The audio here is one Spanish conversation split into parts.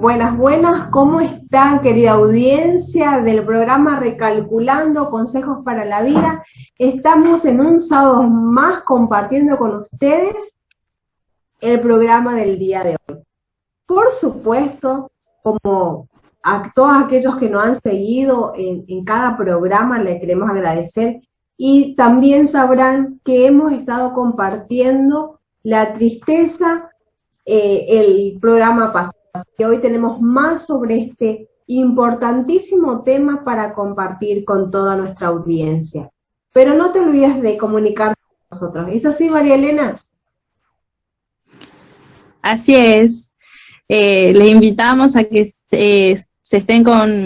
Buenas, buenas, ¿cómo está, querida audiencia del programa Recalculando Consejos para la Vida? Estamos en un sábado más compartiendo con ustedes el programa del día de hoy. Por supuesto, como a todos aquellos que nos han seguido en cada programa, le queremos agradecer, y también sabrán que hemos estado compartiendo la tristeza el programa pasado. Que hoy tenemos más sobre este importantísimo tema para compartir con toda nuestra audiencia. Pero no te olvides de comunicarte con nosotros. ¿Es así, María Elena? Así es. Les invitamos a que se estén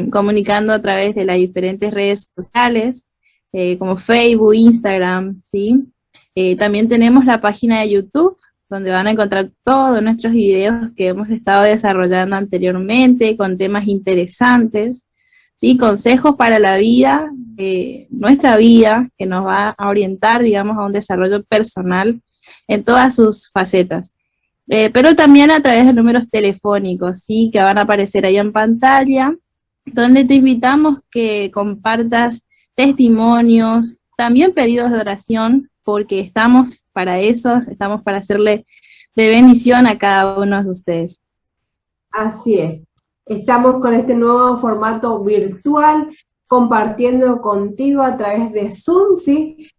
comunicando a través de las diferentes redes sociales, como Facebook, Instagram, ¿sí? También tenemos la página de YouTube, donde van a encontrar todos nuestros videos que hemos estado desarrollando anteriormente, con temas interesantes, ¿sí? Consejos para la vida, nuestra vida, que nos va a orientar, digamos, a un desarrollo personal en todas sus facetas. Pero también a través de números telefónicos, ¿sí? Que van a aparecer ahí en pantalla, donde te invitamos que compartas testimonios, también pedidos de oración, porque estamos para eso, estamos para hacerle de bendición a cada uno de ustedes. Así es. Estamos con este nuevo formato virtual, compartiendo contigo a través de Zoom, ¿sí?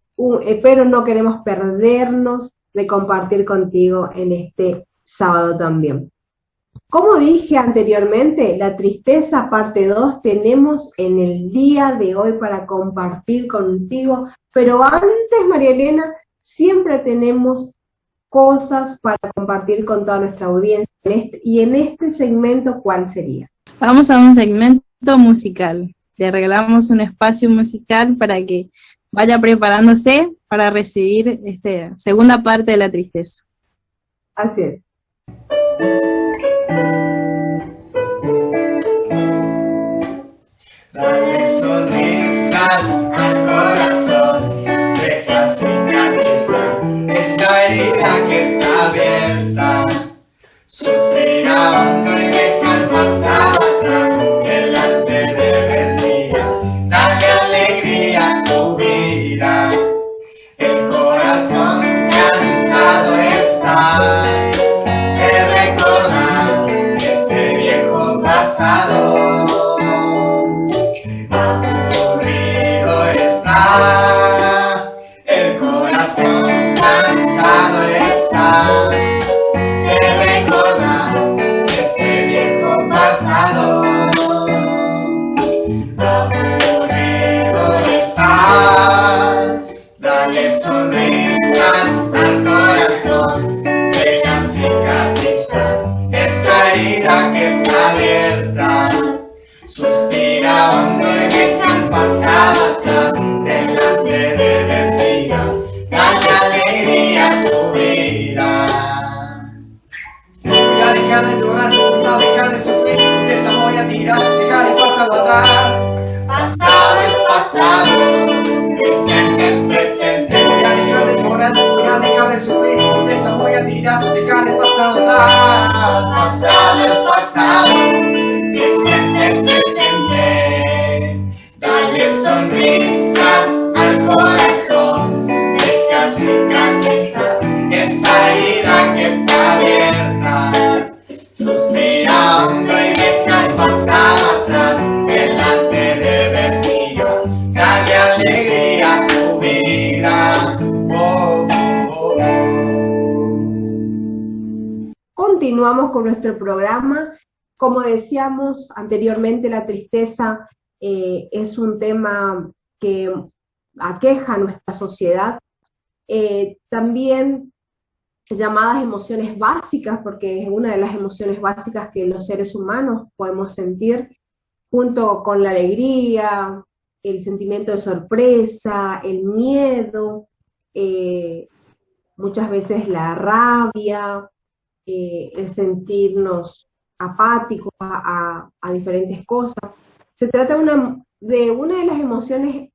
Pero no queremos perdernos de compartir contigo en este sábado también. Como dije anteriormente, la tristeza parte 2 tenemos en el día de hoy para compartir contigo, pero antes, María Elena, siempre tenemos cosas para compartir con toda nuestra audiencia. Y en este segmento, ¿cuál sería? Vamos a un segmento musical. Le regalamos un espacio musical para que vaya preparándose para recibir esta segunda parte de la tristeza. Así es. Dale sonrisas al corazón, deja cicatrizar esa herida que está abierta. Suspira hondo y deja el pasado atrás, delante debes mirar, dale alegría a tu vida. El corazón cansado está de recordar este viejo pasado. Aburrido está, el corazón cansado está de recordar ese viejo pasado. Aburrido está, dale sonrisas al corazón, deja cicatrizar esa herida que está abierta. Suspira hondo y deja el pasado atrás, delante debes mirar, dale alegría a tu vida. Voy a dejar de llorar, voy a dejar de sufrir, tristeza voy a tirar, dejar el pasado atrás. Pasado es pasado, presente es presente. Voy a dejar de llorar, voy a dejar de sufrir, tristeza voy a tirar, dejar el pasado atrás. Pasado es pasado, presente es presente. Dale sonrisas al corazón, deja cicatrizar esa herida que está abierta. Suspira hondo y deja el pasado atrás, delante debes mirar, dale alegría a tu vida. Oh, oh, oh. Continuamos con nuestro programa. Como decíamos anteriormente, la tristeza es un tema que aqueja a nuestra sociedad. También llamadas emociones básicas, porque es una de las emociones básicas que los seres humanos podemos sentir, junto con la alegría, el sentimiento de sorpresa, el miedo, muchas veces la rabia, el sentirnos apáticos a diferentes cosas. Se trata de una de las emociones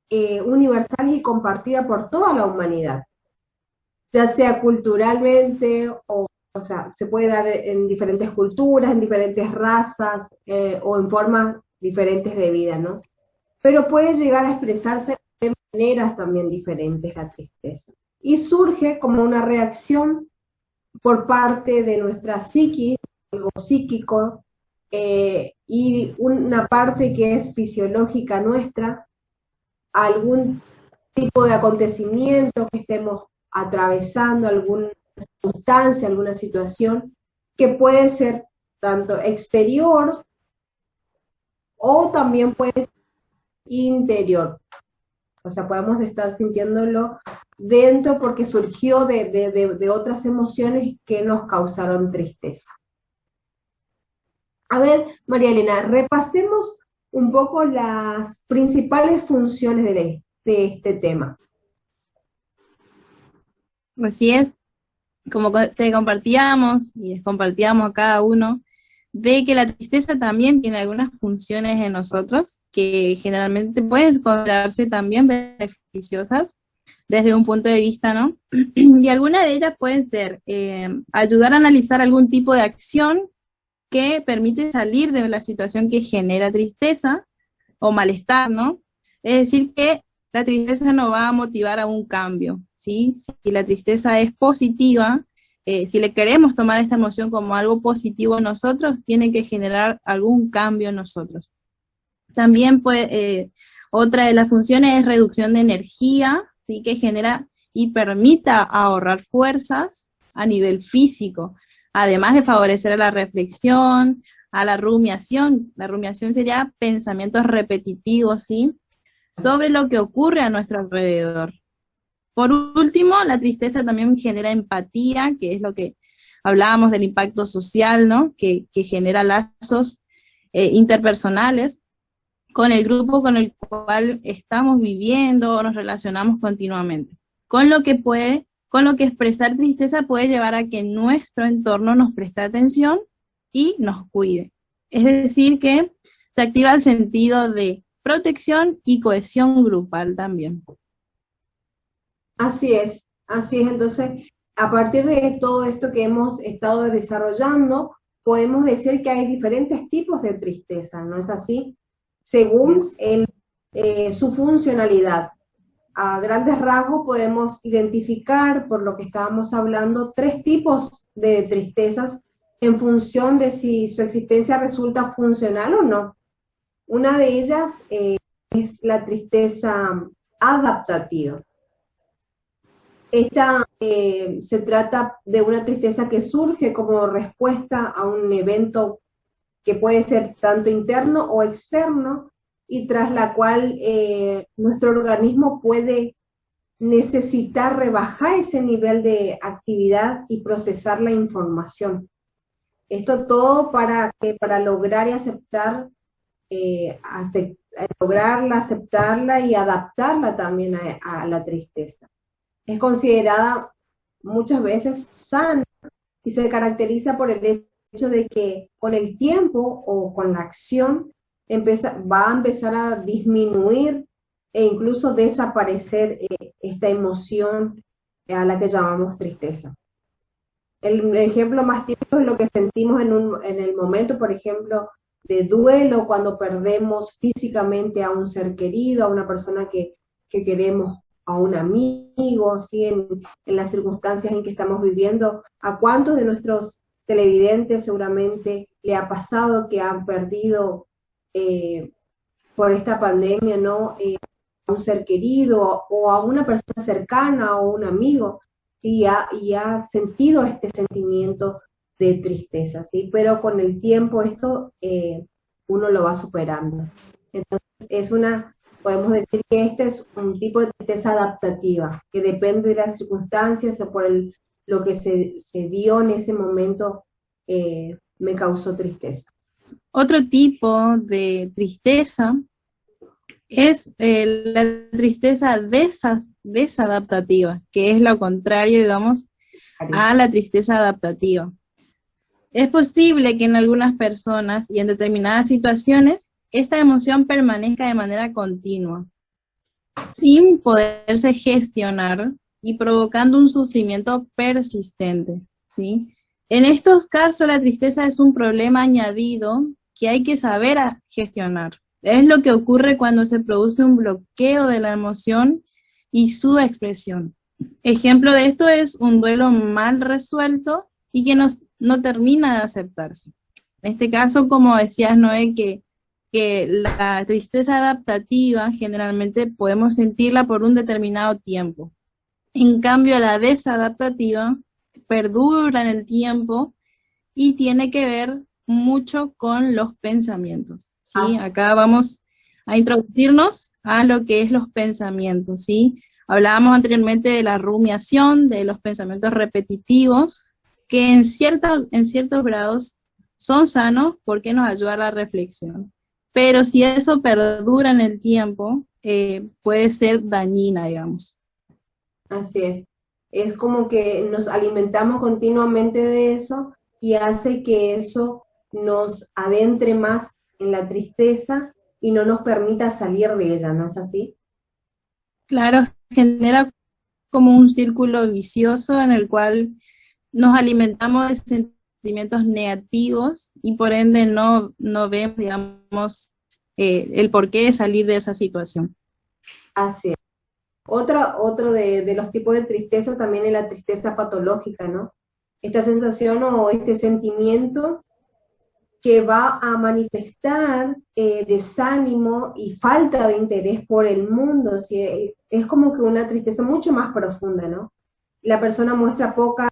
universales y compartida por toda la humanidad, ya sea culturalmente o o sea, se puede dar en diferentes culturas, en diferentes razas o en formas diferentes de vida, ¿no? Pero puede llegar a expresarse de maneras también diferentes la tristeza. Y surge como una reacción por parte de nuestra psiquis, algo psíquico, y una parte que es fisiológica nuestra, algún tipo de acontecimiento que estemos atravesando, alguna circunstancia, alguna situación, que puede ser tanto exterior o también puede ser interior. O sea, podemos estar sintiéndolo dentro porque surgió de otras emociones que nos causaron tristeza. A ver, María Elena, repasemos un poco las principales funciones de este tema. Así es, como te compartíamos y les compartíamos a cada uno, de que la tristeza también tiene algunas funciones en nosotros que generalmente pueden considerarse también beneficiosas desde un punto de vista, ¿no? Y algunas de ellas pueden ser ayudar a analizar algún tipo de acción que permite salir de la situación que genera tristeza o malestar, ¿no? Es decir, que la tristeza nos va a motivar a un cambio, ¿sí? Si la tristeza es positiva, si le queremos tomar esta emoción como algo positivo en nosotros, tiene que generar algún cambio en nosotros. También otra de las funciones es reducción de energía, ¿sí? Que genera y permita ahorrar fuerzas a nivel físico, además de favorecer a la reflexión, a la rumiación. La rumiación sería pensamientos repetitivos, ¿sí? Sobre lo que ocurre a nuestro alrededor. Por último, la tristeza también genera empatía, que es lo que hablábamos del impacto social, ¿no? Que genera lazos interpersonales con el grupo con el cual estamos viviendo o nos relacionamos continuamente. Con lo que expresar tristeza puede llevar a que nuestro entorno nos preste atención y nos cuide. Es decir, que se activa el sentido de protección y cohesión grupal también. Así es. Entonces, a partir de todo esto que hemos estado desarrollando, podemos decir que hay diferentes tipos de tristeza, ¿no es así? Según su funcionalidad. A grandes rasgos podemos identificar, por lo que estábamos hablando, 3 tipos de tristezas en función de si su existencia resulta funcional o no. Una de ellas es la tristeza adaptativa. Esta se trata de una tristeza que surge como respuesta a un evento que puede ser tanto interno o externo, y tras la cual nuestro organismo puede necesitar rebajar ese nivel de actividad y procesar la información. Esto todo para lograr y aceptar, lograrla, aceptarla y adaptarla también a la tristeza. Es considerada muchas veces sana y se caracteriza por el hecho de que con el tiempo o con la acción va a empezar a disminuir e incluso desaparecer esta emoción a la que llamamos tristeza. El ejemplo más típico es lo que sentimos en el momento, por ejemplo, de duelo, cuando perdemos físicamente a un ser querido, a una persona que queremos, a un amigo, ¿sí? En las circunstancias en que estamos viviendo. ¿A cuántos de nuestros televidentes seguramente le ha pasado que han perdido por esta pandemia, ¿no? A un ser querido o a una persona cercana o un amigo, y ha sentido este sentimiento de tristeza, ¿sí? Pero con el tiempo esto uno lo va superando. Entonces podemos decir que este es un tipo de tristeza adaptativa, que depende de las circunstancias o por lo que se dio en ese momento, me causó tristeza. Otro tipo de tristeza es la tristeza desadaptativa, que es lo contrario, digamos, a la tristeza adaptativa. Es posible que en algunas personas y en determinadas situaciones esta emoción permanezca de manera continua, sin poderse gestionar y provocando un sufrimiento persistente, ¿sí? En estos casos la tristeza es un problema añadido que hay que saber gestionar. Es lo que ocurre cuando se produce un bloqueo de la emoción y su expresión. Ejemplo de esto es un duelo mal resuelto y que no termina de aceptarse. En este caso, como decías, Noé, que la tristeza adaptativa generalmente podemos sentirla por un determinado tiempo. En cambio, la desadaptativa perdura en el tiempo y tiene que ver mucho con los pensamientos, ¿sí? Acá vamos a introducirnos a lo que es los pensamientos, ¿sí? Hablábamos anteriormente de la rumiación, de los pensamientos repetitivos, que en ciertos grados son sanos porque nos ayuda a la reflexión. Pero si eso perdura en el tiempo, puede ser dañina, digamos. Así es. Es como que nos alimentamos continuamente de eso y hace que eso nos adentre más en la tristeza y no nos permita salir de ella, ¿no es así? Claro, genera como un círculo vicioso en el cual nos alimentamos de sentimientos negativos y por ende no vemos, digamos, el porqué de salir de esa situación. Así es. Otro de los tipos de tristeza también es la tristeza patológica, ¿no? Esta sensación o este sentimiento que va a manifestar desánimo y falta de interés por el mundo, ¿sí? Es como que una tristeza mucho más profunda, ¿no? La persona muestra poca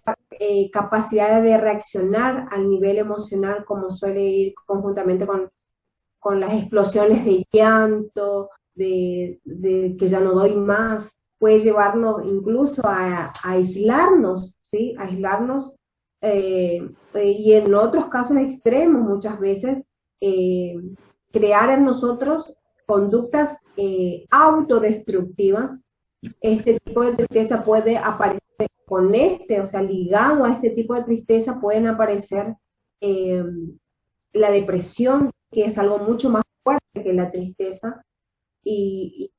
capacidad de reaccionar al nivel emocional, como suele ir conjuntamente con las explosiones de llanto, de que ya no doy más, puede llevarnos incluso a aislarnos, ¿sí? Aislarnos, y en otros casos extremos muchas veces, crear en nosotros conductas autodestructivas. Este tipo de tristeza puede aparecer o sea, ligado a este tipo de tristeza pueden aparecer la depresión, que es algo mucho más fuerte que la tristeza, y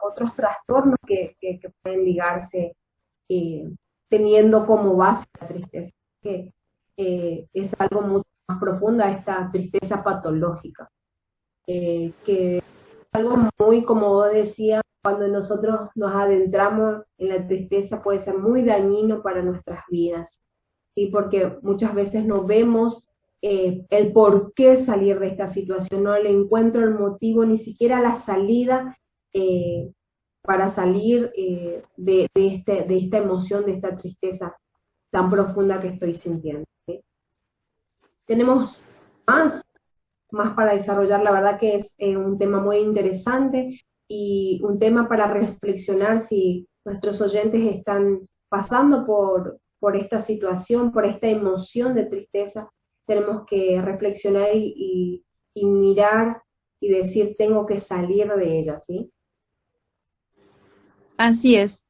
otros trastornos que pueden ligarse teniendo como base la tristeza, que es algo mucho más profundo, esta tristeza patológica, que es algo muy, como vos decías, cuando nosotros nos adentramos en la tristeza puede ser muy dañino para nuestras vidas, ¿sí? Porque muchas veces no vemos el por qué salir de esta situación, no le encuentro el motivo, ni siquiera la salida para salir de esta emoción, de esta tristeza tan profunda que estoy sintiendo, ¿sí? Tenemos más para desarrollar, la verdad que es un tema muy interesante y un tema para reflexionar si nuestros oyentes están pasando por esta situación, por esta emoción de tristeza. Tenemos que reflexionar y mirar y decir, tengo que salir de ella, ¿sí? Así es.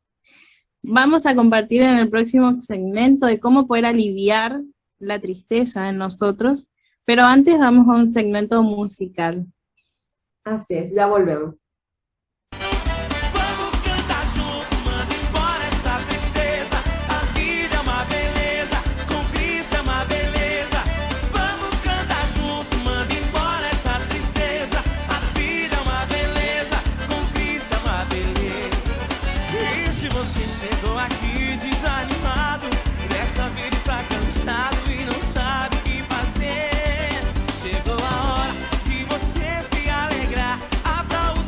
Vamos a compartir en el próximo segmento de cómo poder aliviar la tristeza en nosotros, pero antes vamos a un segmento musical. Así es, ya volvemos. Chegou a hora de você se alegrar. Abra o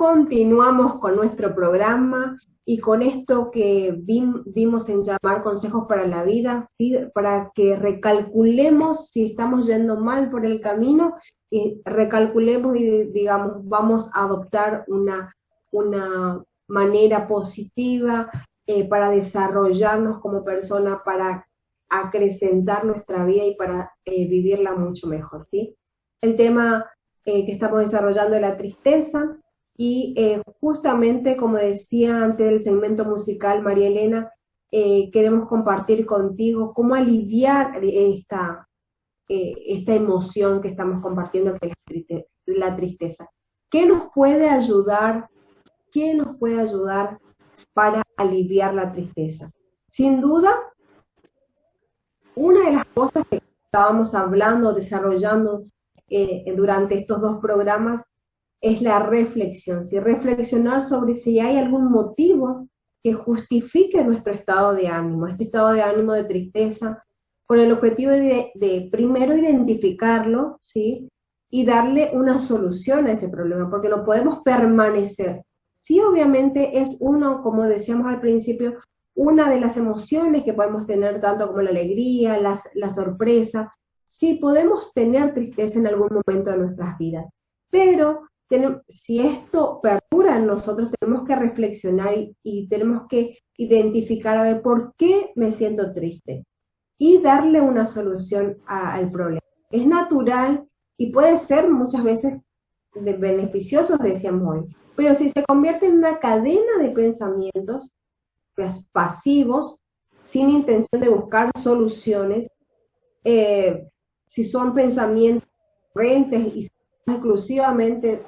continuamos con nuestro programa y con esto que vimos en llamar Consejos para la Vida, ¿sí? Para que recalculemos si estamos yendo mal por el camino, y recalculemos y digamos, vamos a adoptar una manera positiva para desarrollarnos como persona, para acrecentar nuestra vida y para vivirla mucho mejor, ¿sí? El tema que estamos desarrollando es la tristeza, y justamente, como decía antes del segmento musical, María Elena, queremos compartir contigo cómo aliviar esta emoción que estamos compartiendo, que es la tristeza. ¿Qué nos puede ayudar? ¿Qué nos puede ayudar para aliviar la tristeza? Sin duda, una de las cosas que estábamos hablando, desarrollando durante estos 2 programas, es la reflexión, ¿sí? Reflexionar sobre si hay algún motivo que justifique nuestro estado de ánimo, este estado de ánimo de tristeza, con el objetivo de primero identificarlo, ¿sí? Y darle una solución a ese problema, porque no podemos permanecer. Sí, obviamente es uno, como decíamos al principio, una de las emociones que podemos tener, tanto como la alegría, la sorpresa. Sí, podemos tener tristeza en algún momento de nuestras vidas, pero si esto perdura en nosotros, tenemos que reflexionar y tenemos que identificar, a ver, ¿por qué me siento triste? Y darle una solución al problema. Es natural y puede ser muchas veces beneficioso, decíamos hoy, pero si se convierte en una cadena de pensamientos pasivos, sin intención de buscar soluciones, si son pensamientos recurrentes y exclusivamente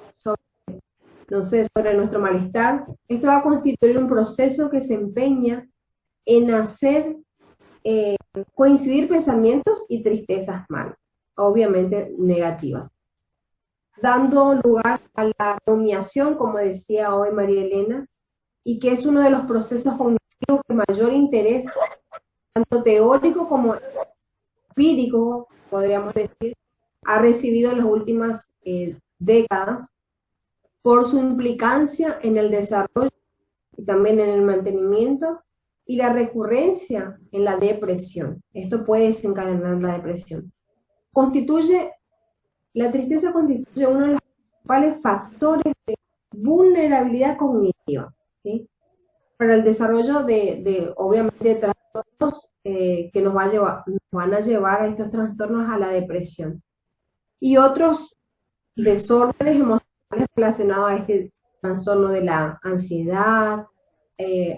sobre nuestro malestar, esto va a constituir un proceso que se empeña en hacer coincidir pensamientos y tristezas malas, obviamente negativas, dando lugar a la rumiación, como decía hoy María Elena, y que es uno de los procesos cognitivos de mayor interés, tanto teórico como empírico, podríamos decir, ha recibido en las últimas décadas, por su implicancia en el desarrollo y también en el mantenimiento y la recurrencia en la depresión. Esto puede desencadenar la depresión. La tristeza constituye uno de los principales factores de vulnerabilidad cognitiva, ¿sí? Para el desarrollo obviamente, trastornos que nos van a llevar a estos trastornos a la depresión. Y otros desórdenes emocionales relacionados a este trastorno de la ansiedad,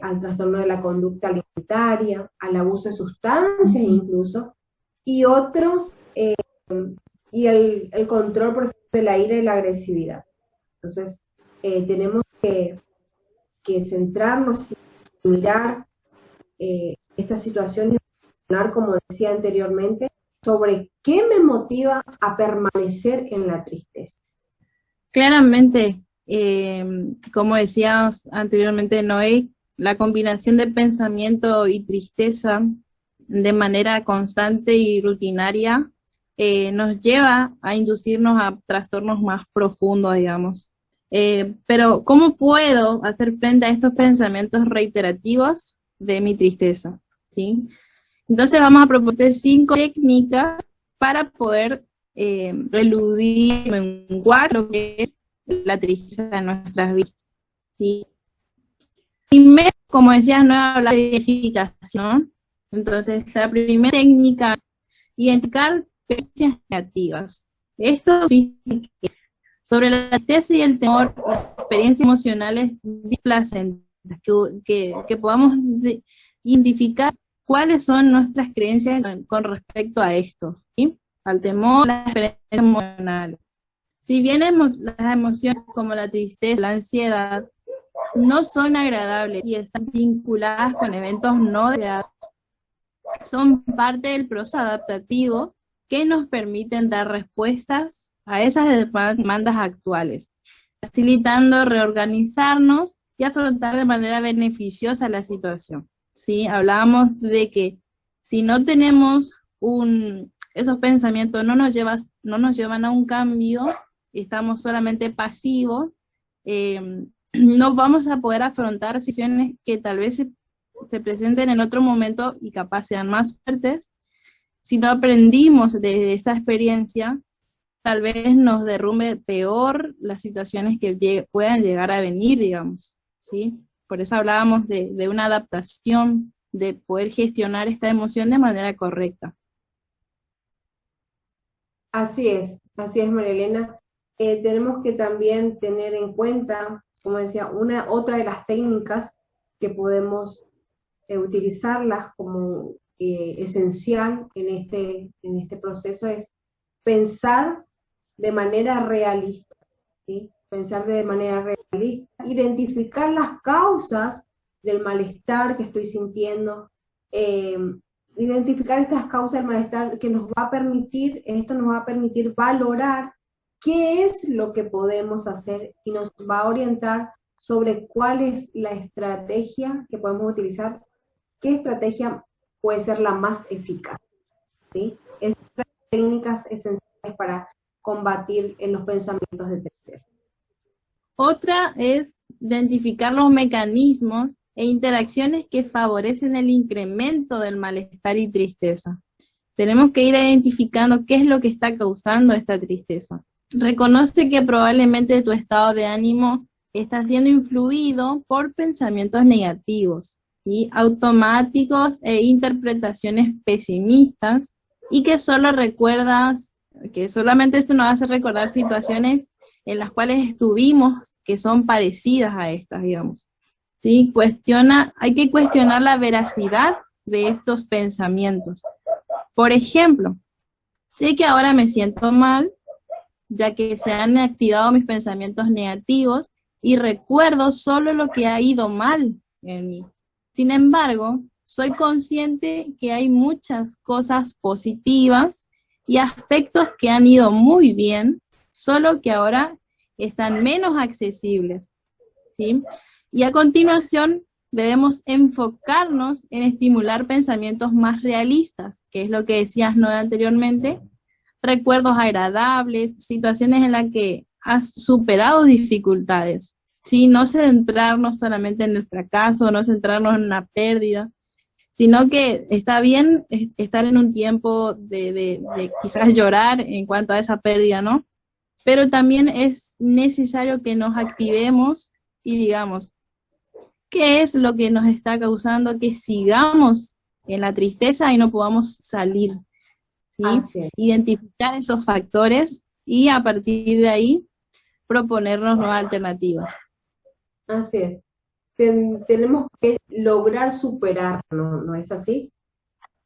al trastorno de la conducta alimentaria, al abuso de sustancias incluso, y otros, y el control, por ejemplo, de la ira y la agresividad. Entonces, tenemos que centrarnos y mirar esta situación y reflexionar, como decía anteriormente, sobre qué me motiva a permanecer en la tristeza. Claramente, como decíamos anteriormente, Noé, la combinación de pensamiento y tristeza de manera constante y rutinaria nos lleva a inducirnos a trastornos más profundos, digamos. Pero, ¿cómo puedo hacer frente a estos pensamientos reiterativos de mi tristeza? ¿Sí? Entonces vamos a proponer 5 técnicas para poder eludir y menguar lo que es la tristeza en nuestras vidas, ¿sí? Primero, como decía, no hablar de identificación. Entonces, la primera técnica es identificar experiencias negativas. Esto significa que sobre la tristeza y el temor, las experiencias emocionales displacentas, que podamos identificar cuáles son nuestras creencias con respecto a esto, ¿sí? Al temor, las experiencias emocionales. Si bien las emociones como la tristeza, la ansiedad, no son agradables y están vinculadas con eventos no deseados, son parte del proceso adaptativo que nos permiten dar respuestas a esas demandas actuales, facilitando reorganizarnos y afrontar de manera beneficiosa la situación. ¿Sí? Hablábamos de que si no tenemos esos pensamientos no nos llevan a un cambio, estamos solamente pasivos, no vamos a poder afrontar situaciones que tal vez se presenten en otro momento y capaz sean más fuertes. Si no aprendimos de esta experiencia, tal vez nos derrumbe peor las situaciones que puedan llegar a venir, digamos, ¿sí? Por eso hablábamos de una adaptación, de poder gestionar esta emoción de manera correcta. Así es, María Elena. Tenemos que también tener en cuenta, como decía, otra de las técnicas que podemos utilizarlas como esencial en este proceso es pensar de manera realista, ¿sí? Pensar de manera realista, identificar las causas del malestar que estoy sintiendo, identificar estas causas del malestar que esto nos va a permitir valorar qué es lo que podemos hacer y nos va a orientar sobre cuál es la estrategia que podemos utilizar, qué estrategia puede ser la más eficaz, ¿sí? Esas son las técnicas esenciales para combatir en los pensamientos de tristeza. Otra es identificar los mecanismos e interacciones que favorecen el incremento del malestar y tristeza. Tenemos que ir identificando qué es lo que está causando esta tristeza. Reconoce que probablemente tu estado de ánimo está siendo influido por pensamientos negativos, ¿sí? Automáticos e interpretaciones pesimistas, y que solamente esto nos hace recordar situaciones en las cuales estuvimos que son parecidas a estas, digamos. ¿Sí? Hay que cuestionar la veracidad de estos pensamientos. Por ejemplo, sé que ahora me siento mal, ya que se han activado mis pensamientos negativos y recuerdo solo lo que ha ido mal en mí. Sin embargo, soy consciente que hay muchas cosas positivas y aspectos que han ido muy bien, solo que ahora están menos accesibles, ¿sí? Y a continuación debemos enfocarnos en estimular pensamientos más realistas, que es lo que decías, ¿no?, anteriormente, recuerdos agradables, situaciones en las que has superado dificultades, ¿sí? No centrarnos solamente en el fracaso, no centrarnos en una pérdida, sino que está bien estar en un tiempo de quizás llorar en cuanto a esa pérdida, ¿no? Pero también es necesario que nos activemos y digamos, ¿qué es lo que nos está causando que sigamos en la tristeza y no podamos salir? ¿Sí? Identificar esos factores y a partir de ahí proponernos nuevas alternativas. Así es. Tenemos que lograr superarnos, ¿no es así?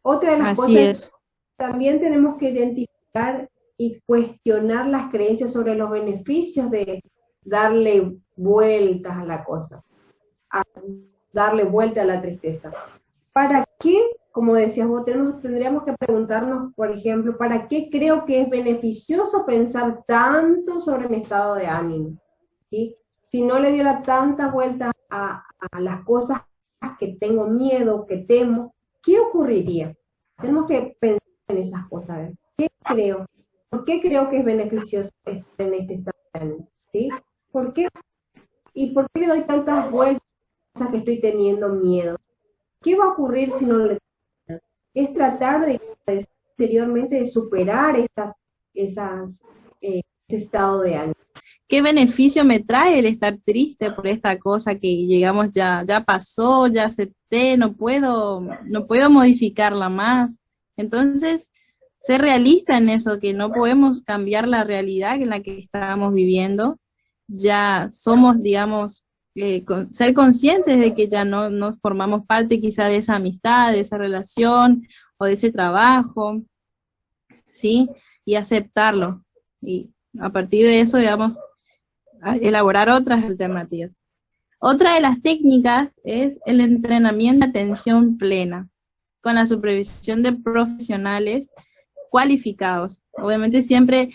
Otra de las cosas es, también tenemos que identificar y cuestionar las creencias sobre los beneficios de darle vueltas a la cosa, a darle vuelta a la tristeza. ¿Para qué? Como decías vos, tendríamos que preguntarnos, por ejemplo, ¿para qué creo que es beneficioso pensar tanto sobre mi estado de ánimo? ¿Sí? Si no le diera tanta vuelta a las cosas que tengo miedo, que temo, ¿qué ocurriría? Tenemos que pensar en esas cosas. ¿Qué creo? ¿Por qué creo que es beneficioso estar en este estado de ánimo? ¿Sí? ¿Por qué? ¿Y por qué le doy tantas vueltas a cosas que estoy teniendo miedo? ¿Qué va a ocurrir si no le doy? Es tratar de, exteriormente, de superar ese estado de ánimo. ¿Qué beneficio me trae el estar triste por esta cosa que llegamos ya pasó, ya acepté, no puedo modificarla más? Entonces, ser realista en eso, que no podemos cambiar la realidad en la que estábamos viviendo. Ya somos, digamos, ser conscientes de que ya no formamos parte quizá de esa amistad, de esa relación o de ese trabajo, ¿sí? Y aceptarlo. Y a partir de eso, digamos, elaborar otras alternativas. Otra de las técnicas es el entrenamiento de atención plena, con la supervisión de profesionales cualificados. Obviamente siempre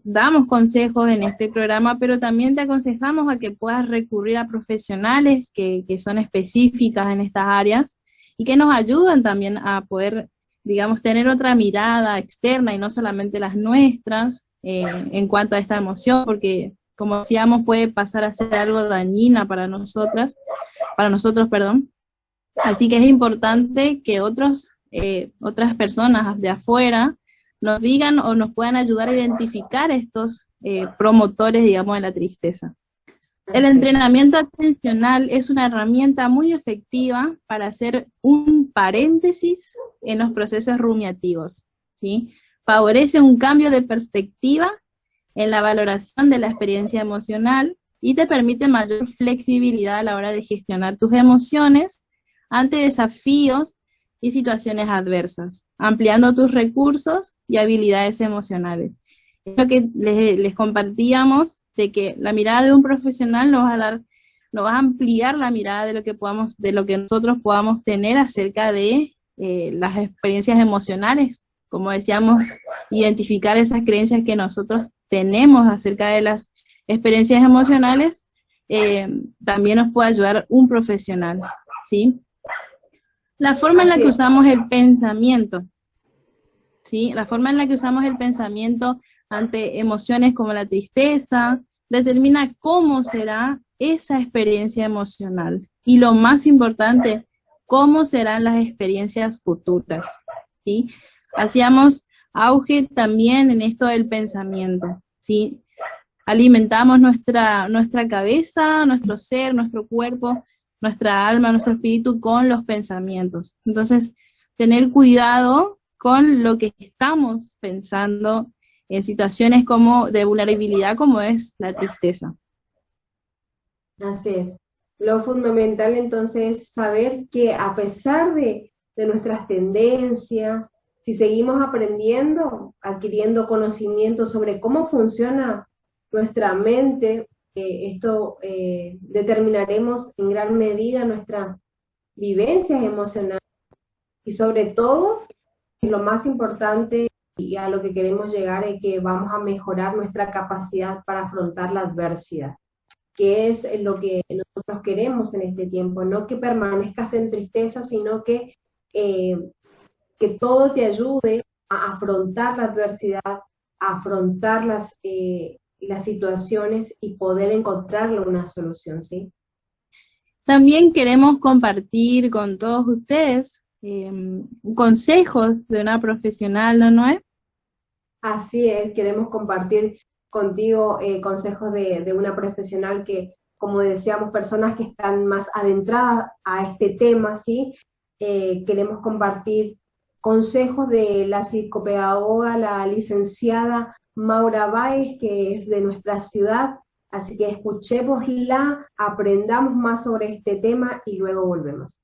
damos consejos en este programa, pero también te aconsejamos a que puedas recurrir a profesionales que son específicas en estas áreas y que nos ayudan también a poder, digamos, tener otra mirada externa y no solamente las nuestras en cuanto a esta emoción, porque como decíamos, puede pasar a ser algo dañina para nosotros, perdón. Así que es importante que otras personas de afuera nos digan o nos puedan ayudar a identificar estos promotores, digamos, de la tristeza. El entrenamiento atencional es una herramienta muy efectiva para hacer un paréntesis en los procesos rumiativos, ¿sí? Favorece un cambio de perspectiva en la valoración de la experiencia emocional y te permite mayor flexibilidad a la hora de gestionar tus emociones ante desafíos y situaciones adversas, ampliando tus recursos y habilidades emocionales. Es lo que les compartíamos, de que la mirada de un profesional nos va a ampliar la mirada de lo que nosotros podamos tener acerca de las experiencias emocionales. Como decíamos, identificar esas creencias que nosotros tenemos acerca de las experiencias emocionales, también nos puede ayudar un profesional, ¿sí? La forma en la que usamos el pensamiento, ¿sí? La forma en la que usamos el pensamiento ante emociones como la tristeza, determina cómo será esa experiencia emocional. Y lo más importante, cómo serán las experiencias futuras, ¿sí? Hacíamos auge también en esto del pensamiento, ¿sí? Alimentamos nuestra cabeza, nuestro ser, nuestro cuerpo, nuestra alma, nuestro espíritu con los pensamientos. Entonces, tener cuidado con lo que estamos pensando en situaciones como de vulnerabilidad, como es la tristeza. Así es. Lo fundamental entonces es saber que a pesar de nuestras tendencias, si seguimos aprendiendo, adquiriendo conocimiento sobre cómo funciona nuestra mente, esto determinaremos en gran medida nuestras vivencias emocionales y sobre todo, lo más importante y a lo que queremos llegar es que vamos a mejorar nuestra capacidad para afrontar la adversidad, que es lo que nosotros queremos en este tiempo, no que permanezcas en tristeza, sino que todo te ayude a afrontar la adversidad, a afrontar las situaciones y poder encontrarle una solución, ¿sí? También queremos compartir con todos ustedes consejos de una profesional, ¿no, Noé? Así es, queremos compartir contigo consejos de una profesional que, como decíamos, personas que están más adentradas a este tema, ¿sí? Queremos compartir consejos de la psicopedagoga, la licenciada Maura Báez, que es de nuestra ciudad, así que escuchémosla, aprendamos más sobre este tema y luego volvemos.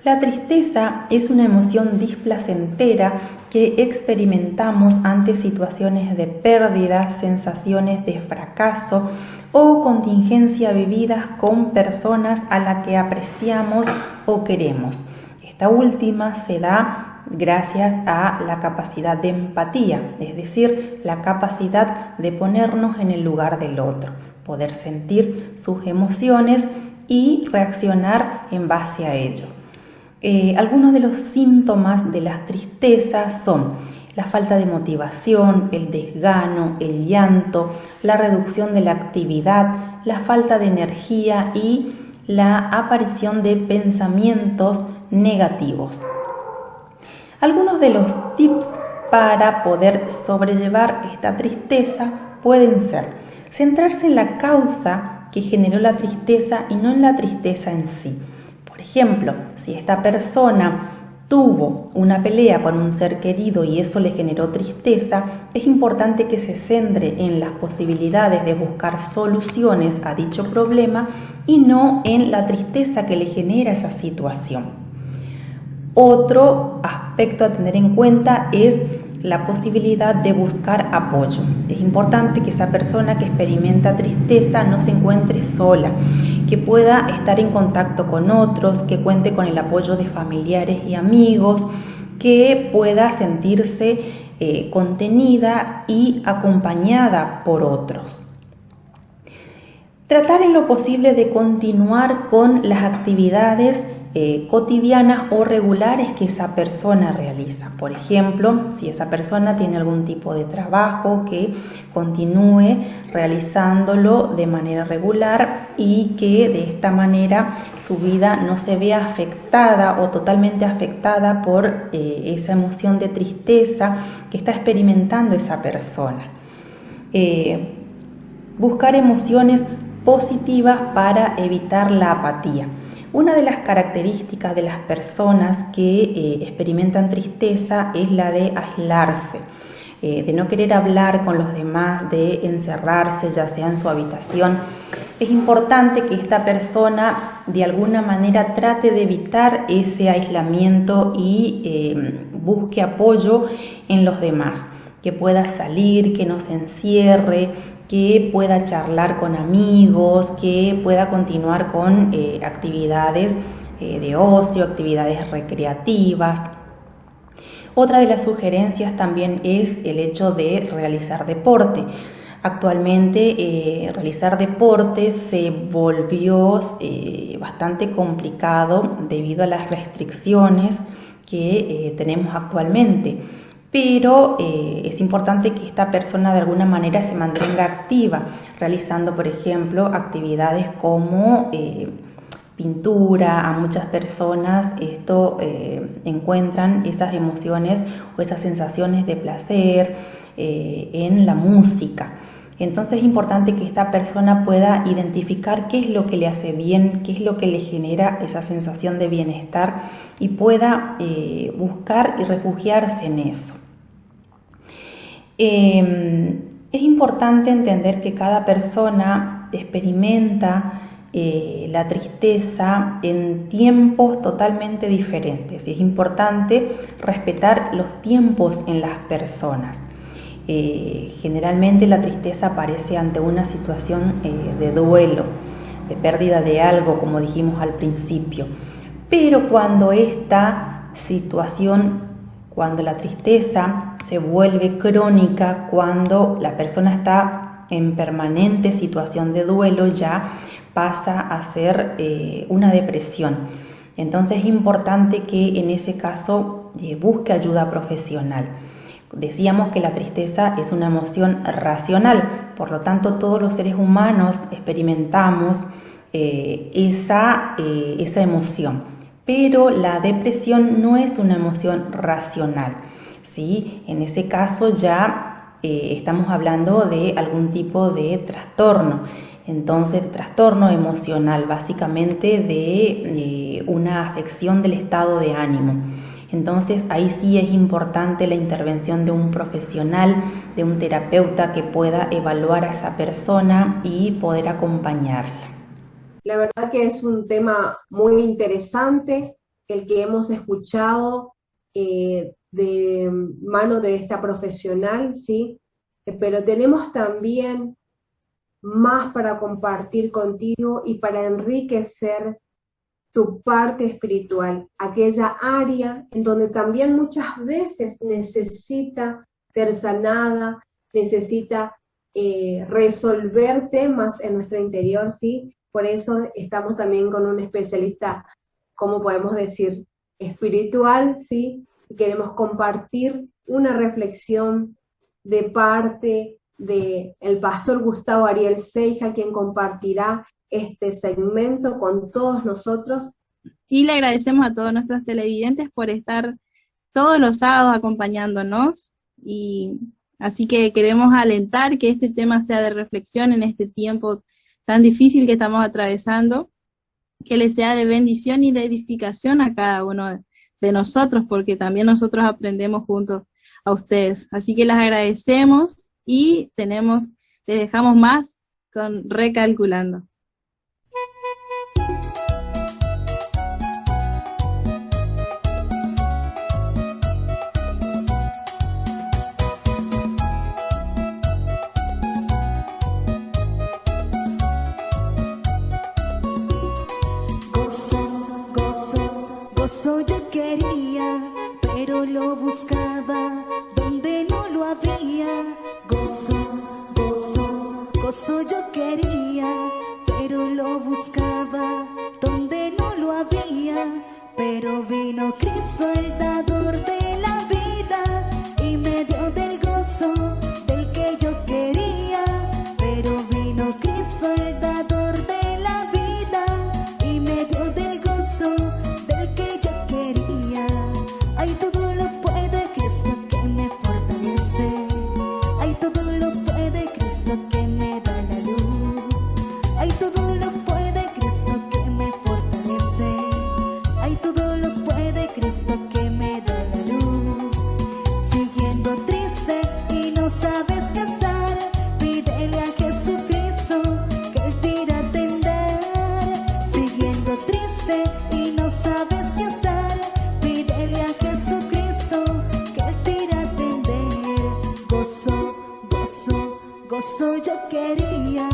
La tristeza es una emoción displacentera que experimentamos ante situaciones de pérdida, sensaciones de fracaso o contingencia vividas con personas a las que apreciamos o queremos. Esta última se da gracias a la capacidad de empatía, es decir, la capacidad de ponernos en el lugar del otro, poder sentir sus emociones y reaccionar en base a ello. Algunos de los síntomas de la tristeza son la falta de motivación, el desgano, el llanto, la reducción de la actividad, la falta de energía y la aparición de pensamientos negativos. Algunos de los tips para poder sobrellevar esta tristeza pueden ser centrarse en la causa que generó la tristeza y no en la tristeza en sí. Por ejemplo, si esta persona tuvo una pelea con un ser querido y eso le generó tristeza, es importante que se centre en las posibilidades de buscar soluciones a dicho problema y no en la tristeza que le genera esa situación. Otro aspecto a tener en cuenta es la posibilidad de buscar apoyo. Es importante que esa persona que experimenta tristeza no se encuentre sola, que pueda estar en contacto con otros, que cuente con el apoyo de familiares y amigos, que pueda sentirse contenida y acompañada por otros. Tratar en lo posible de continuar con las actividades cotidianas o regulares que esa persona realiza. Por ejemplo, si esa persona tiene algún tipo de trabajo, que continúe realizándolo de manera regular y que de esta manera su vida no se vea afectada o totalmente afectada por esa emoción de tristeza que está experimentando esa persona. Buscar emociones positivas para evitar la apatía. Una de las características de las personas que experimentan tristeza es la de aislarse, de no querer hablar con los demás, de encerrarse, ya sea en su habitación. Es importante que esta persona de alguna manera trate de evitar ese aislamiento y busque apoyo en los demás, que pueda salir, que no se encierre, que pueda charlar con amigos, que pueda continuar con actividades de ocio, actividades recreativas. Otra de las sugerencias también es el hecho de realizar deporte. Actualmente realizar deporte se volvió bastante complicado debido a las restricciones que tenemos actualmente. Pero es importante que esta persona de alguna manera se mantenga activa, realizando, por ejemplo, actividades como pintura. A muchas personas esto encuentran esas emociones o esas sensaciones de placer en la música. Entonces es importante que esta persona pueda identificar qué es lo que le hace bien, qué es lo que le genera esa sensación de bienestar y pueda buscar y refugiarse en eso. Es importante entender que cada persona experimenta la tristeza en tiempos totalmente diferentes. Es importante respetar los tiempos en las personas. Generalmente la tristeza aparece ante una situación de duelo, de pérdida de algo, como dijimos al principio. Pero cuando esta situación, cuando la tristeza se vuelve crónica, cuando la persona está en permanente situación de duelo, ya pasa a ser una depresión. Entonces es importante que en ese caso busque ayuda profesional. Decíamos que la tristeza es una emoción racional, por lo tanto todos los seres humanos experimentamos esa emoción, pero la depresión no es una emoción racional, ¿sí? En ese caso ya estamos hablando de algún tipo de trastorno, entonces trastorno emocional, básicamente de una afección del estado de ánimo. Entonces ahí sí es importante la intervención de un profesional, de un terapeuta que pueda evaluar a esa persona y poder acompañarla. La verdad que es un tema muy interesante el que hemos escuchado de mano de esta profesional, ¿sí? Pero tenemos también más para compartir contigo y para enriquecer tu parte espiritual, aquella área en donde también muchas veces necesita ser sanada, necesita resolver temas en nuestro interior, ¿sí? Por eso estamos también con un especialista, como podemos decir, espiritual, ¿sí? Y queremos compartir una reflexión de parte del pastor Gustavo Ariel Seija, quien compartirá este segmento con todos nosotros. Y le agradecemos a todos nuestros televidentes por estar todos los sábados acompañándonos, y así que queremos alentar que este tema sea de reflexión en este tiempo tan difícil que estamos atravesando, que le sea de bendición y de edificación a cada uno de nosotros, porque también nosotros aprendemos junto a ustedes. Así que les agradecemos y les dejamos más con Recalculando. Gozo yo quería, pero lo buscaba donde no lo había. Gozo yo quería, pero lo buscaba donde no lo había. Cristo el dador de la vida y me dio del gozo del que yo quería. Pero vino Cristo el dador de la vida y me dio del gozo del que yo quería. Ay, todo lo puede Cristo que me fortalece. Ay, todo lo puede Cristo que me da la luz. Ay, todo lo puede Cristo que me fortalece. Ay, todo lo puede Cristo que me da la luz. Siguiendo triste y no sabes qué hacer, pídele a Jesucristo que Él te irá a atender. Siguiendo triste y no sabes qué hacer, pídele a Jesucristo que Él te irá a atender. Gozo, gozo, gozo yo quería,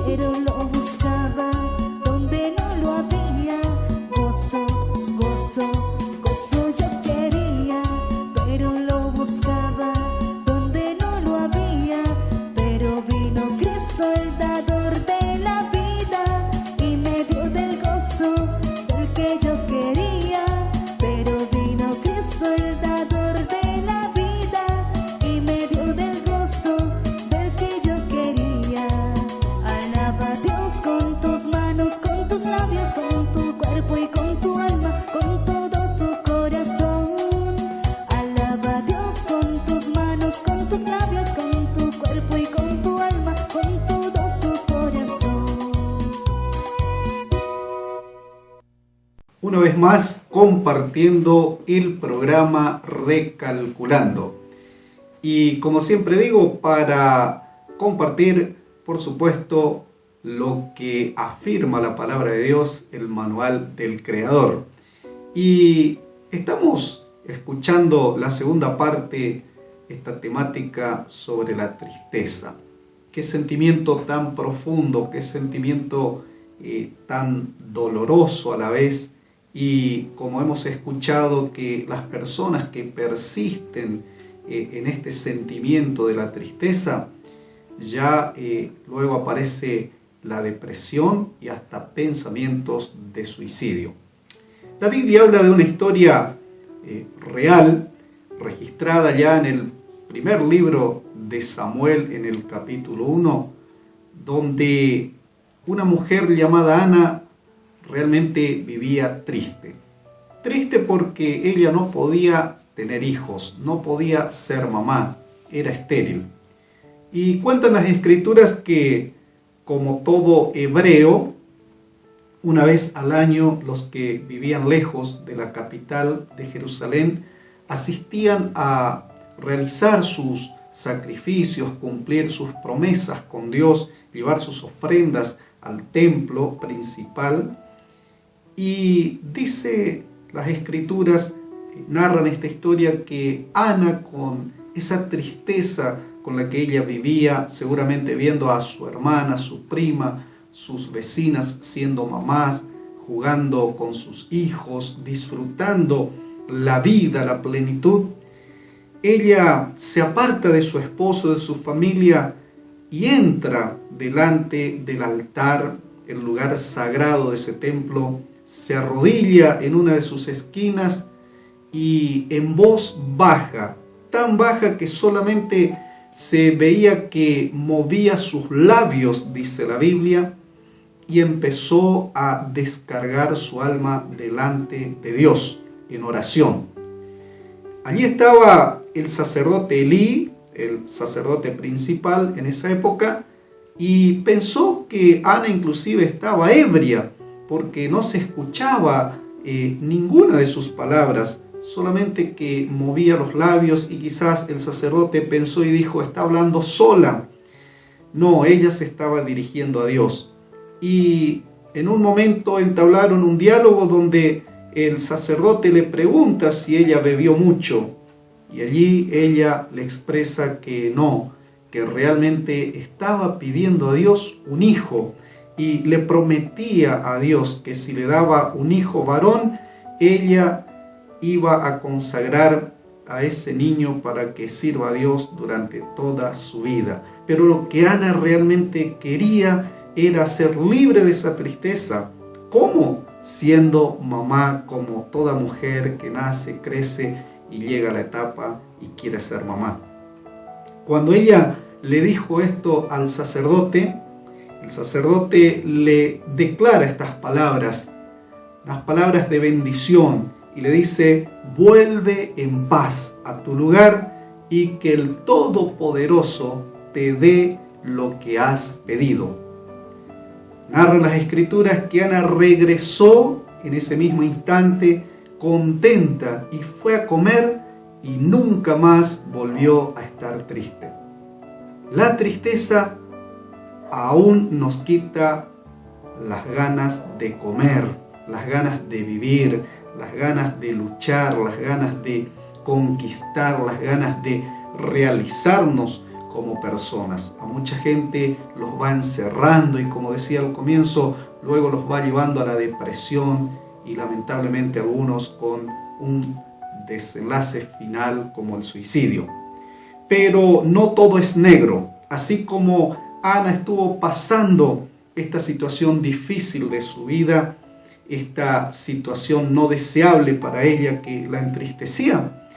pero lo buscaba donde no lo había. Gozo, gozo, gozo yo quería, pero lo buscaba donde no lo había. Pero vino Cristo el dador de la vida y me dio del gozo del que yo quería. Pero vino Cristo el dador de la vida y me dio del gozo del que yo quería. Alaba a Dios con tus manos, con tus labios, con tu cuerpo y con tu alma, con todo tu corazón. Alaba a Dios con tus manos, con tus labios, con tu cuerpo y con tu alma, con todo tu corazón. Una vez más compartiendo el programa Recalculando. Y como siempre digo, para compartir, por supuesto, lo que afirma la palabra de Dios, el manual del Creador. Y estamos escuchando la segunda parte, esta temática sobre la tristeza. Qué sentimiento tan profundo, qué sentimiento tan doloroso a la vez. Y como hemos escuchado, que las personas que persisten en este sentimiento de la tristeza, ya luego aparece la depresión y hasta pensamientos de suicidio. La Biblia habla de una historia real, registrada ya en el primer libro de Samuel, en el capítulo 1, donde una mujer llamada Ana realmente vivía triste. Triste porque ella no podía tener hijos, no podía ser mamá, era estéril. Y cuentan las escrituras que, como todo hebreo, una vez al año los que vivían lejos de la capital de Jerusalén asistían a realizar sus sacrificios, cumplir sus promesas con Dios, llevar sus ofrendas al templo principal. Y dice las escrituras, narran esta historia, que Ana, con esa tristeza con la que ella vivía, seguramente viendo a su hermana, su prima, sus vecinas siendo mamás, jugando con sus hijos, disfrutando la vida, la plenitud, ella se aparta de su esposo, de su familia, y entra delante del altar, el lugar sagrado de ese templo, se arrodilla en una de sus esquinas y en voz baja, tan baja que solamente se veía que movía sus labios, dice la Biblia, y empezó a descargar su alma delante de Dios en oración. Allí estaba el sacerdote Elí, el sacerdote principal en esa época, y pensó que Ana inclusive estaba ebria, porque no se escuchaba ninguna de sus palabras, solamente que movía los labios, y quizás el sacerdote pensó y dijo: está hablando sola. No, ella se estaba dirigiendo a Dios. Y en un momento entablaron un diálogo donde el sacerdote le pregunta si ella bebió mucho, y allí ella le expresa que no, que realmente estaba pidiendo a Dios un hijo, y le prometía a Dios que si le daba un hijo varón, ella iba a consagrar a ese niño para que sirva a Dios durante toda su vida. Pero lo que Ana realmente quería era ser libre de esa tristeza. ¿Cómo? siendo mamá como toda mujer que nace, crece y llega a la etapa y quiere ser mamá. Cuando ella le dijo esto al sacerdote, el sacerdote le declara estas palabras, las palabras de bendición, y le dice: vuelve en paz a tu lugar y que el Todopoderoso te dé lo que has pedido. Narran las Escrituras que Ana regresó en ese mismo instante contenta y fue a comer y nunca más volvió a estar triste. La tristeza aún nos quita las ganas de comer, las ganas de vivir, las ganas de luchar, las ganas de conquistar, las ganas de realizarnos como personas. A mucha gente los va encerrando y, como decía al comienzo, luego los va llevando a la depresión y lamentablemente algunos con un desenlace final como el suicidio. Pero no todo es negro. Así como Ana estuvo pasando esta situación difícil de su vida, esta situación no deseable para ella que la entristecía,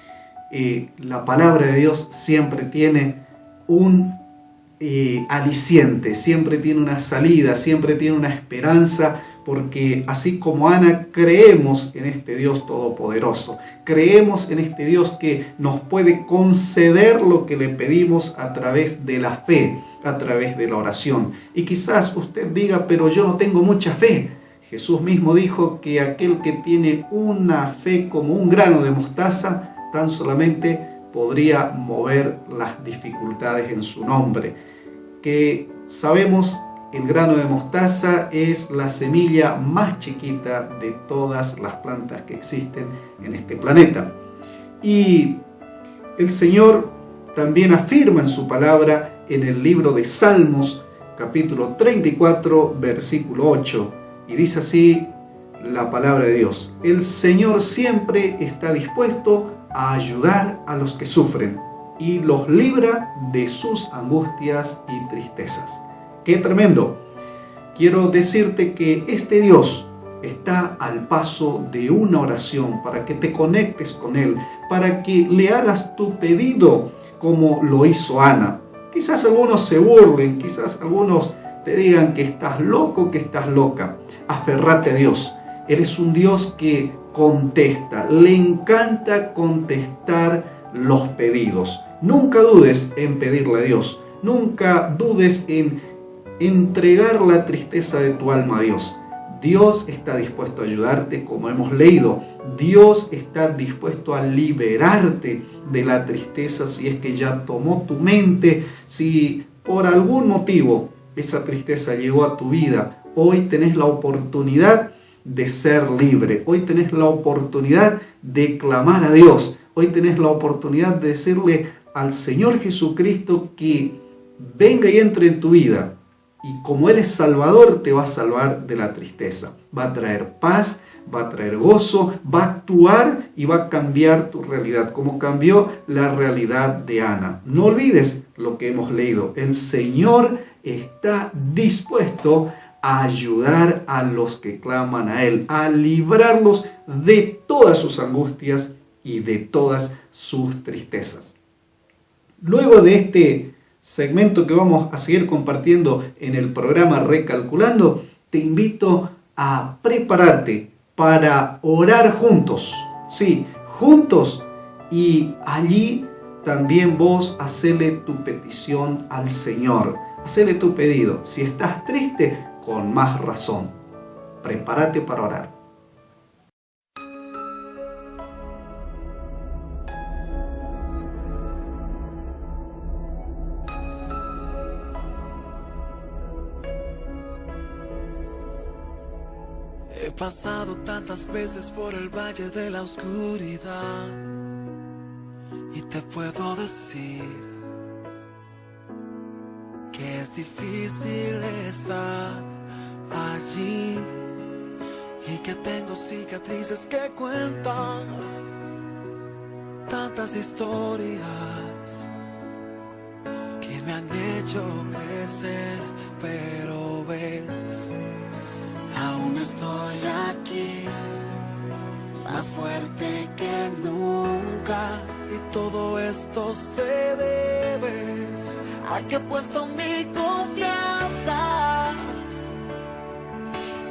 la palabra de Dios siempre tiene un aliciente, siempre tiene una salida, siempre tiene una esperanza, porque así como Ana, creemos en este Dios todopoderoso, creemos en este Dios que nos puede conceder lo que le pedimos a través de la fe, a través de la oración. Y quizás usted diga: pero yo no tengo mucha fe. Jesús mismo dijo que aquel que tiene una fe como un grano de mostaza, tan solamente podría mover las dificultades en su nombre. Que sabemos, el grano de mostaza es la semilla más chiquita de todas las plantas que existen en este planeta. Y el Señor también afirma en su palabra en el libro de Salmos, capítulo 34, versículo 8, y dice así la palabra de Dios: el Señor siempre está dispuesto a ayudar a los que sufren y los libra de sus angustias y tristezas. ¡Qué tremendo! Quiero decirte que este Dios está al paso de una oración para que te conectes con Él, para que le hagas tu pedido como lo hizo Ana. Quizás algunos se burlen, quizás algunos te digan que estás loco, que estás loca. Aférrate a Dios. Eres un Dios que contesta, le encanta contestar los pedidos. Nunca dudes en pedirle a Dios, nunca dudes en entregar la tristeza de tu alma a Dios. Dios está dispuesto a ayudarte, como hemos leído. Dios está dispuesto a liberarte de la tristeza si es que ya tomó tu mente, si por algún motivo esa tristeza llegó a tu vida. Hoy tenés la oportunidad de ser libre. Hoy tenés la oportunidad de clamar a Dios. Hoy tenés la oportunidad de decirle al Señor Jesucristo que venga y entre en tu vida. Y como Él es Salvador, te va a salvar de la tristeza. Va a traer paz, va a traer gozo, va a actuar y va a cambiar tu realidad, como cambió la realidad de Ana. No olvides lo que hemos leído. El Señor está dispuesto a ayudar a los que claman a Él, a librarlos de todas sus angustias y de todas sus tristezas. Luego de este segmento que vamos a seguir compartiendo en el programa Recalculando, te invito a prepararte para orar juntos. Sí, juntos. Y allí también vos hacele tu petición al Señor. Hacele tu pedido. Si estás triste, con más razón. Prepárate para orar. He pasado tantas veces por el valle de la oscuridad y te puedo decir que es difícil estar allí y que tengo cicatrices que cuentan tantas historias que me han hecho crecer, pero ves, aún estoy aquí, más fuerte que nunca. Y todo esto se debe a que he puesto mi confianza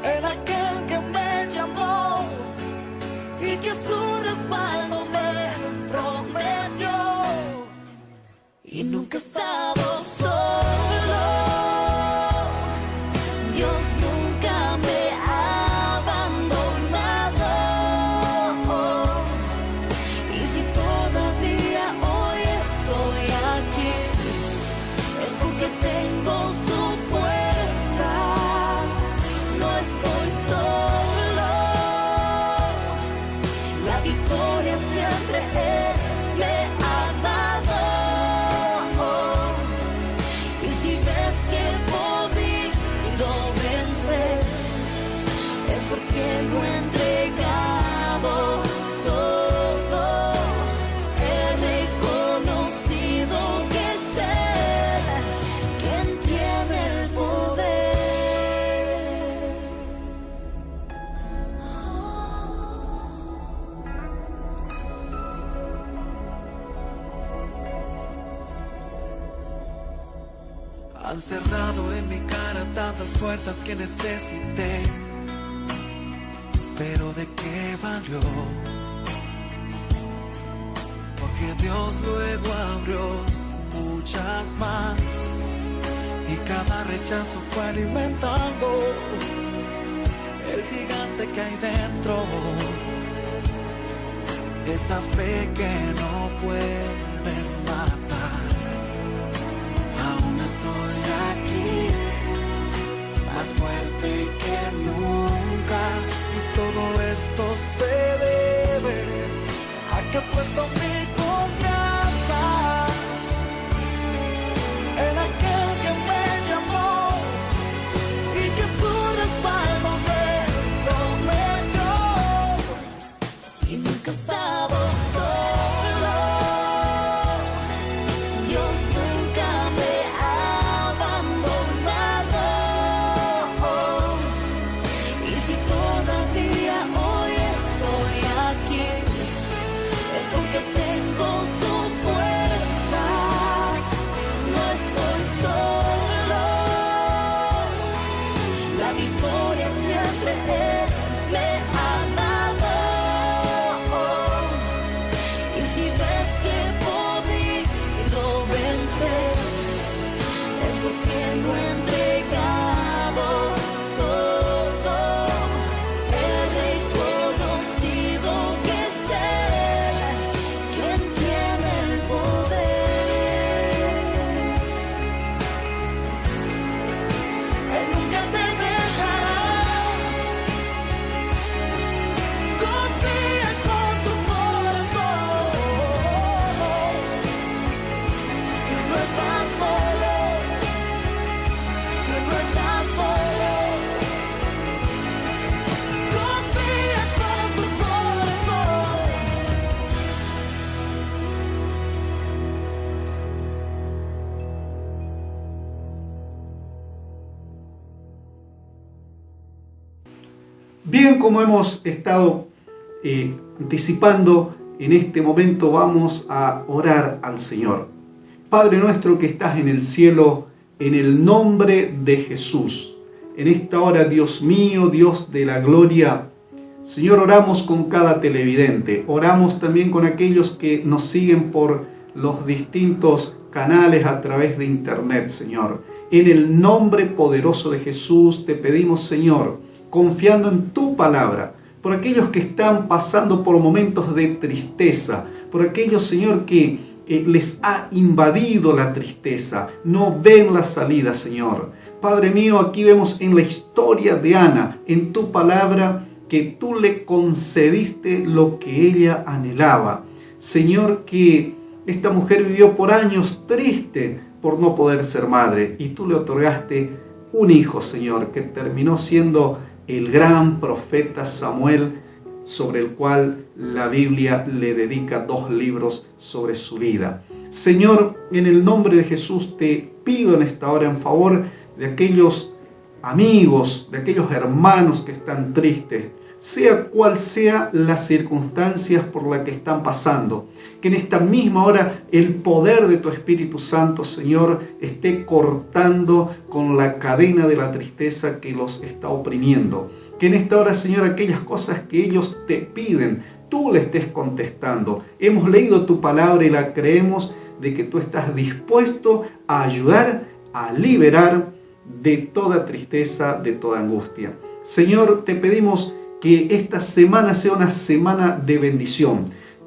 en aquel que me llamó y que su respaldo me prometió. Y nunca he estado solo, Dios nunca me ha abandonado. Y si todavía hoy estoy aquí, es porque tengo su fuerza. No estoy solo, la victoria siempre Él me ha dado. Y si ves que he podido vencer, es porque lo he entregado todo. He reconocido que es Él quien tiene el poder. Han cerrado en mi cara tantas puertas que necesité, pero ¿de qué valió? Porque Dios luego abrió muchas más, y cada rechazo fue alimentando el gigante que hay dentro, esa fe que no pueden matar. Aún estoy aquí, más fuerte que nunca, y todo esto se debe a que he puesto mi confianza en aquel que me llamó y que su respaldo me prometió. Y nunca he estado solo, Dios nunca me ha abandonado. Y si todavía hoy estoy aquí, es porque tengo su fuerza. No estoy solo, la victoria siempre Él me ha dado. Y si ves que he podido vencer, es porque lo he entregado todo. He reconocido que es Él quien tiene el poder. Él nunca te dejará. Confía con tu corazón, que no estás solo, que no estás solo. Confía con tu corazón. Bien, como hemos estado anticipando, en este momento vamos a orar al Señor. Padre nuestro que estás en el cielo, en el nombre de Jesús, en esta hora, Dios mío, Dios de la gloria, Señor, oramos con cada televidente, oramos también con aquellos que nos siguen por los distintos canales a través de internet, Señor. En el nombre poderoso de Jesús te pedimos, Señor, confiando en tu palabra, por aquellos que están pasando por momentos de tristeza, por aquellos, Señor, que les ha invadido la tristeza, no ven la salida, Señor. Padre mío, aquí vemos en la historia de Ana, en tu palabra, que tú le concediste lo que ella anhelaba. Señor, que esta mujer vivió por años triste por no poder ser madre, y tú le otorgaste un hijo, Señor, que terminó siendo el gran profeta Samuel, sobre el cual la Biblia le dedica 2 libros sobre su vida. Señor, en el nombre de Jesús te pido en esta hora en favor de aquellos amigos, de aquellos hermanos que están tristes, sea cual sea las circunstancias por las que están pasando. Que en esta misma hora el poder de tu Espíritu Santo, Señor, esté cortando con la cadena de la tristeza que los está oprimiendo. Que en esta hora, Señor, aquellas cosas que ellos te piden, tú le estés contestando. Hemos leído tu palabra y la creemos de que tú estás dispuesto a ayudar, a liberar de toda tristeza, de toda angustia. Señor, te pedimos que esta semana sea una semana de bendición.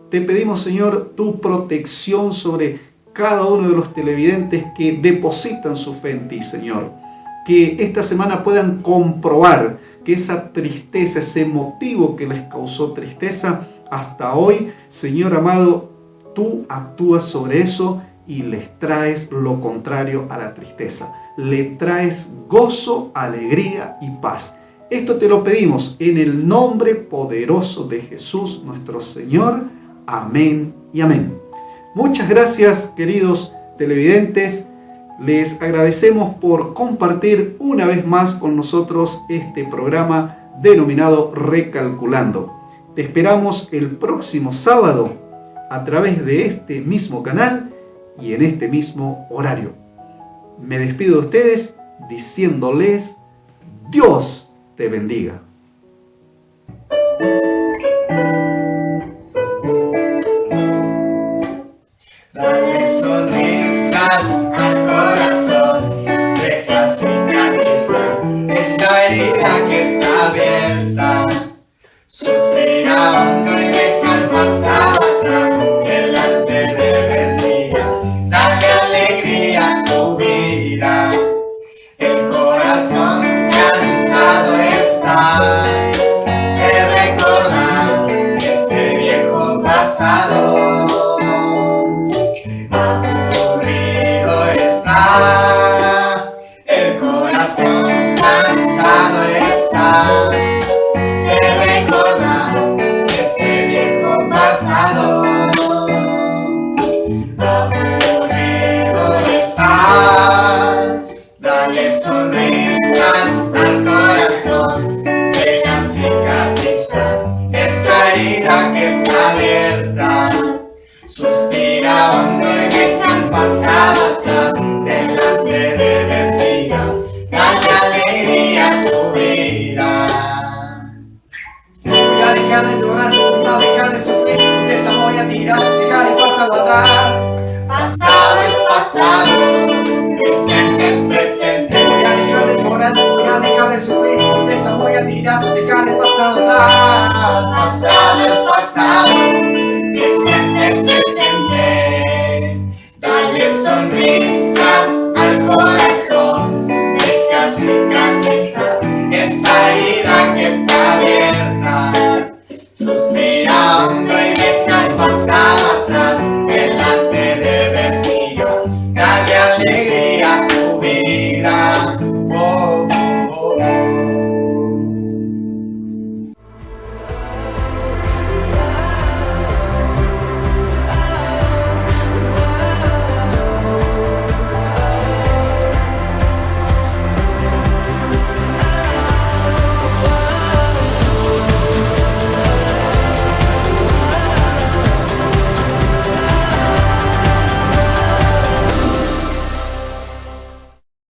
Te pedimos, Señor, tu protección sobre cada uno de los televidentes que depositan su fe en ti, Señor. Que esta semana puedan comprobar que esa tristeza, ese motivo que les causó tristeza hasta hoy, Señor amado, tú actúas sobre eso y les traes lo contrario a la tristeza. Le traes gozo, alegría y paz. Esto te lo pedimos en el nombre poderoso de Jesús nuestro Señor. Amén y amén. Muchas gracias, queridos televidentes. Les agradecemos por compartir una vez más con nosotros este programa denominado Recalculando. Te esperamos el próximo sábado a través de este mismo canal y en este mismo horario. Me despido de ustedes diciéndoles Dios te bendiga. Dale sonrisas al corazón, deja cicatrizar esa herida que está abierta. Suspira hondo y deja el pasado atrás, delante debes mirar. Dale alegría a tu vida, el corazón cansado está de recordar ese viejo pasado. Aburrido está, el corazón cansado está de recordar ese viejo pasado. Aburrido está, dale sonrisas al corazón, deja cicatrizar esa herida que está abierta. Suspira hondo y deja el pasado atrás, delante debes mirar. Dale alegría a tu vida. Voy a dejar de llorar, voy a dejar de sufrir, de esa voy a tirar, dejar el pasado atrás. Pasado es pasado, presente es presente. Voy a dejar de llorar, voy a dejar de sufrir, de esa voy a tirar, dejar el pasado atrás. Pasado es pasado, presente es presente. Dale sonrisas al corazón, deja cicatrizar esa herida que está abierta. Suspira hondo y deja el pasado atrás, delante debes mirar. Dale alegría